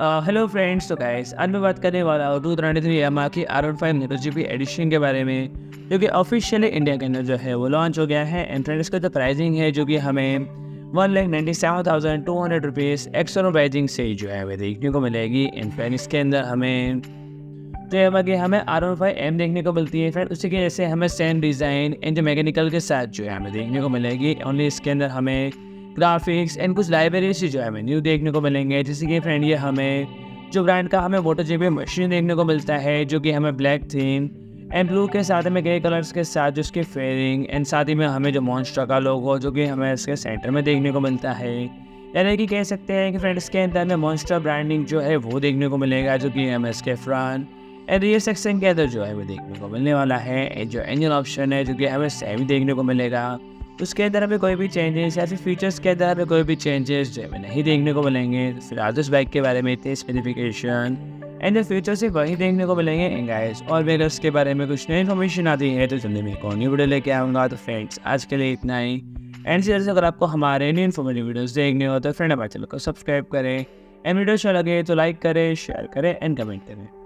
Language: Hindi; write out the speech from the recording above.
हेलो फ्रेंड्स, तो गाइस आज मैं बात करने वाला हूँ 2023 यामाहा की R15 MotoGP एडिशन के बारे में, जो कि ऑफिशियली इंडिया के अंदर जो है वो लॉन्च हो गया है। एंड फ्रेंड्स, इसका जो प्राइसिंग है जो कि हमें 1,97,200 रुपीज़ एक्स-शोरूम प्राइसिंग से जो है हमें देखने को मिलेगी। एंड फ्रेंड, इसके अंदर हमें जो है बाकी हमें R15 M देखने को मिलती है। फ्रेंड, उसी के जैसे हमें सेम डिज़ाइन एंड जो मैकेनिकल के साथ जो है हमें देखने को मिलेगी। ओनली इसके अंदर हमें ग्राफिक्स एंड कुछ लाइब्रेरीज जो है हमें न्यू देखने को मिलेंगे। जैसे कि फ्रेंड, ये हमें जो ब्रांड का हमें MotoGP मशीन देखने को मिलता है, जो कि हमें ब्लैक थीम एंड ब्लू के साथ में ग्रे कलर्स के साथ जो उसकी फेयरिंग एंड साथ ही में हमें जो मॉन्स्टर का लोगो जो कि हमें इसके सेंटर में देखने को मिलता है। यानी कि कह सकते हैं कि फ्रेंड, इसके अंदर में मॉन्स्टर ब्रांडिंग जो है वो देखने को मिलेगा, जो कि हमें इसके फ्रंट एंड रियर सेक्शन के अंदर जो है वो देखने को मिलने वाला है। जो इंजन ऑप्शन है जो कि हमें सेम देखने को मिलेगा, उसके अंदर हमें कोई भी चेंजेस या फिर फीचर्स के अंदर हमें कोई भी चेंजेस जो हमें नहीं देखने को मिलेंगे। तो फिर आज उस बाइक के बारे में इतने स्पेसिफिकेशन एंड जो फीचर्स है वही देखने को मिलेंगे। एंड गाइस, और भी अगर उसके बारे में कुछ नई इन्फॉर्मेशन आती है तो जल्दी मैं एक और न्यू वीडियो लेके आऊँगा। तो फ्रेंड्स, आज के लिए इतना ही। एंड से अगर आपको हमारे न्यू इन्फॉर्मेटिव वीडियोस देखने हो तो फ्रेंड हमारे चैनल को सब्सक्राइब करें। एंड वीडियो अच्छा लगे तो लाइक करें, शेयर करें एंड कमेंट करें।